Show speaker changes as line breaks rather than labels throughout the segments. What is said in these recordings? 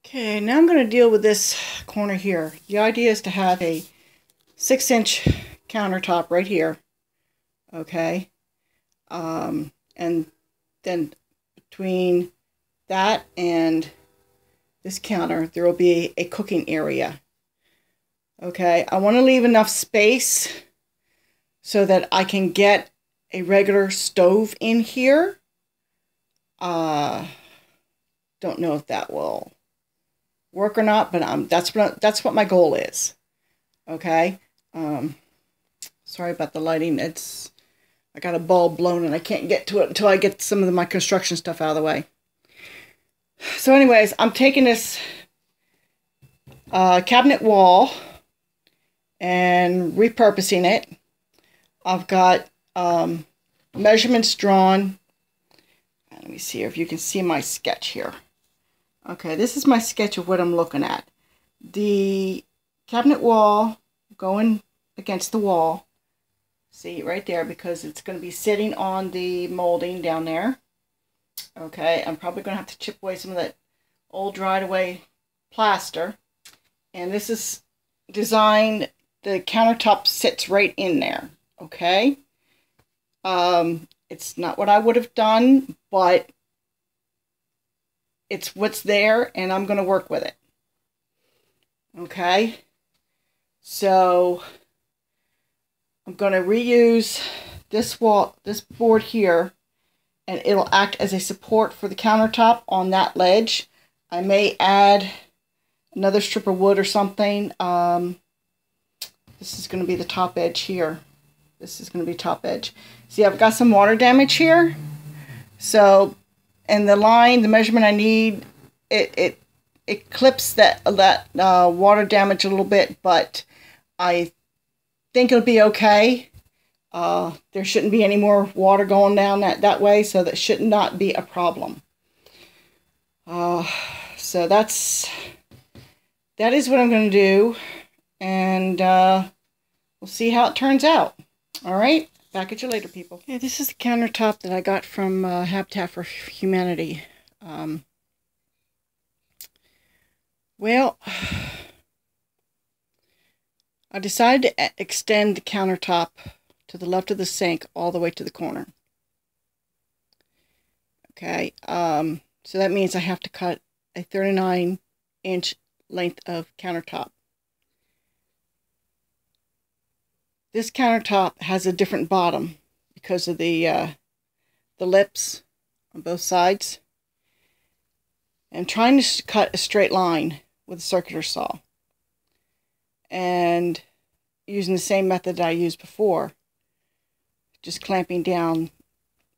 Okay, now I'm going to deal with this corner here. The idea is to have a 6-inch countertop right here. Okay. And then between that and this counter, there will be a cooking area. Okay, I want to leave enough space so that I can get a regular stove in here. Don't know if that will work or not, but that's what my goal is. Okay. Sorry about the lighting. I got a bulb blown and I can't get to it until I get some of my construction stuff out of the way. So anyways, I'm taking this cabinet wall and repurposing it. I've got measurements drawn. Let me see if you can see my sketch here. Okay, this is my sketch of what I'm looking at. The cabinet wall going against the wall. See, right there, because it's going to be sitting on the molding down there. Okay, I'm probably going to have to chip away some of that old dried away plaster. And this is designed, the countertop sits right in there. Okay. It's not what I would have done, but it's what's there, and I'm going to work with it. Okay. So I'm going to reuse this board here, and it'll act as a support for the countertop on that ledge. I may add another strip of wood or something. This is going to be the top edge here. This is going to be top edge. See, I've got some water damage here. So, and the line, the measurement I need, it clips that water damage a little bit, but I think it'll be okay. There shouldn't be any more water going down that way, so that should not be a problem. So that is what I'm going to do, and we'll see how it turns out. All right, back at you later, people. Okay, this is the countertop that I got from Habitat for Humanity. Well, I decided to extend the countertop to the left of the sink all the way to the corner. Okay, so that means I have to cut a 39-inch length of countertop. This countertop has a different bottom because of the lips on both sides. I'm trying to cut a straight line with a circular saw, and using the same method that I used before, just clamping down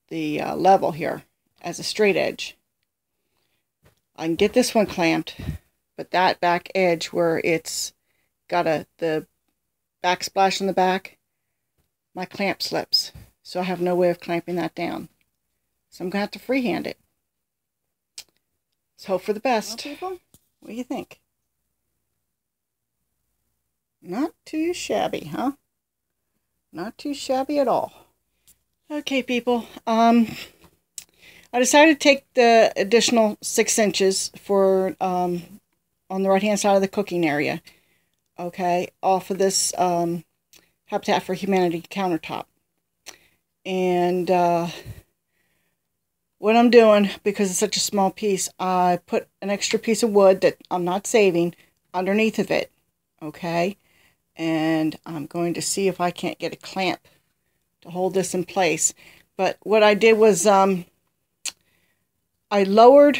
the level here as a straight edge. I can get this one clamped, but that back edge where it's got the backsplash on the back, my clamp slips, so I have no way of clamping that down. So I'm going to have to freehand it. Let's hope for the best. Well, people, what do you think? Not too shabby, huh? Not too shabby at all. Okay, people. I decided to take the additional 6 inches for on the right-hand side of the cooking area. Okay, off of this Habitat for Humanity countertop. And what I'm doing, because it's such a small piece, I put an extra piece of wood that I'm not saving underneath of it. Okay, and I'm going to see if I can't get a clamp to hold this in place. But what I did was I lowered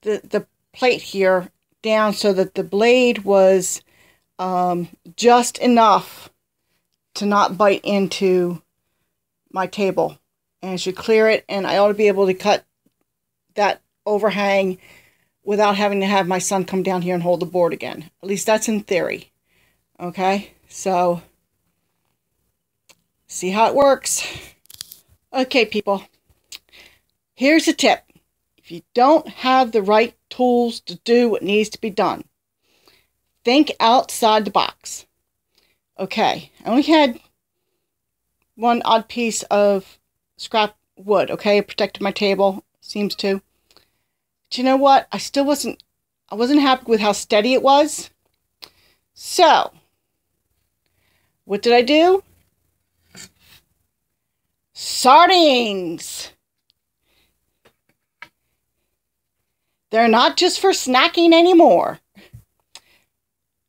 the plate here down so that the blade was just enough to not bite into my table. And I should clear it, and I ought to be able to cut that overhang without having to have my son come down here and hold the board again. At least that's in theory. Okay, so see how it works. Okay, people, here's a tip. If you don't have the right tools to do what needs to be done, think outside the box. Okay, I only had one odd piece of scrap wood. Okay, it protected my table, seems to. But you know what? I wasn't happy with how steady it was. So, what did I do? Sardines! They're not just for snacking anymore.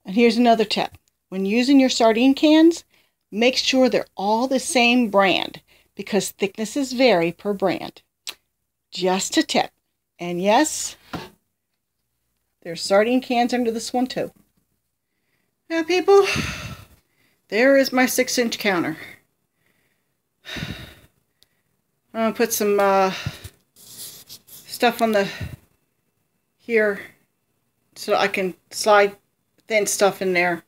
And here's another tip. When using your sardine cans, make sure they're all the same brand because thicknesses vary per brand. Just a tip. And yes, there's sardine cans under this one too. Now people, there is my 6-inch counter. I'm going to put some stuff on the here so I can slide thin stuff in there.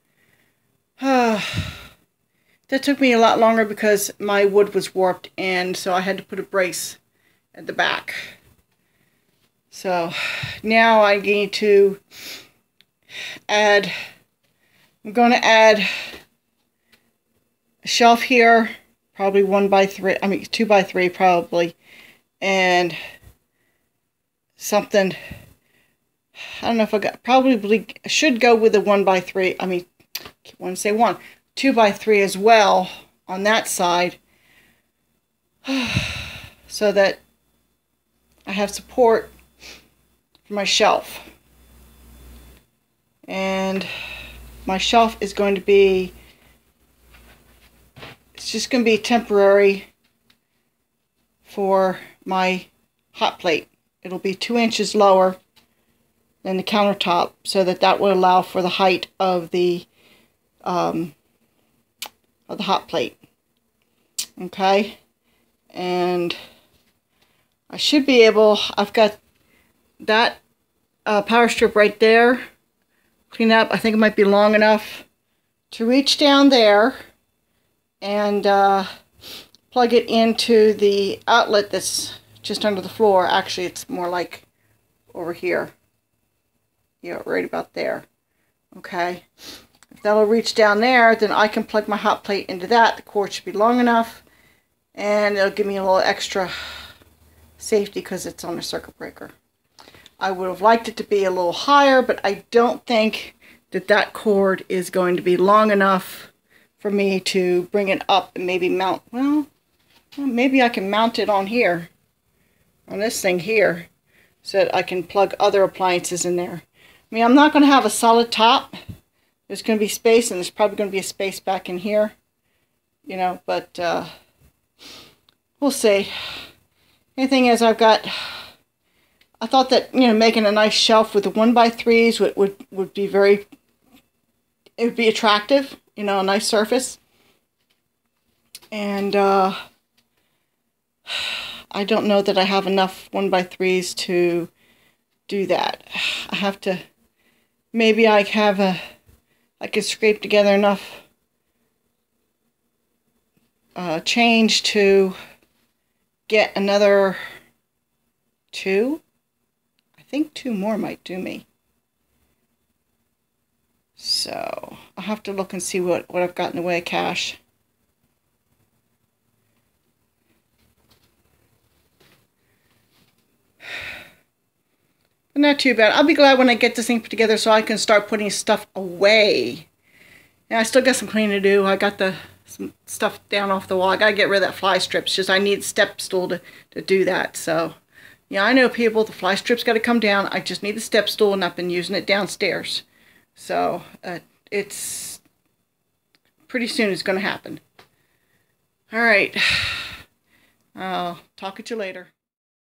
That took me a lot longer because my wood was warped and so I had to put a brace at the back. So now I need to add, I'm going to add a shelf here, probably 2 by 3 probably, and something, I don't know if probably should go with the 1 by 3, I want to say 2 by 3 as well on that side, so that I have support for my shelf. And my shelf is going to be, it's just going to be temporary for my hot plate. It'll be 2 inches lower than the countertop so that will allow for the height of the hot plate. Okay, and I should be able, I've got that power strip right there. Clean up. I think it might be long enough to reach down there and plug it into the outlet that's just under the floor. Actually, it's more like over here. Yeah, right about there. Okay. If that'll reach down there, then I can plug my hot plate into that. The cord should be long enough, and it'll give me a little extra safety because it's on a circuit breaker. I would have liked it to be a little higher, but I don't think that cord is going to be long enough for me to bring it up and maybe mount. Well, maybe I can mount it on here, on this thing here, so that I can plug other appliances in there. I'm not going to have a solid top. There's going to be space, and there's probably going to be a space back in here, you know, but we'll see. Anything is, I thought that, you know, making a nice shelf with the 1 by 3s would be very, it would be attractive, you know, a nice surface. And I don't know that I have enough 1 by 3s to do that. I have to, maybe I could scrape together enough change to get another 2. I think 2 more might do me. So I'll have to look and see what I've got in the way of cash. But not too bad. I'll be glad when I get this thing put together so I can start putting stuff away. And I still got some cleaning to do. I got some stuff down off the wall. I gotta get rid of that fly strip. It's just I need a step stool to do that. So yeah, I know people, the fly strip's got to come down. I just need the step stool, and I've been using it downstairs. So it's pretty soon it's going to happen. All right. I'll talk at you later.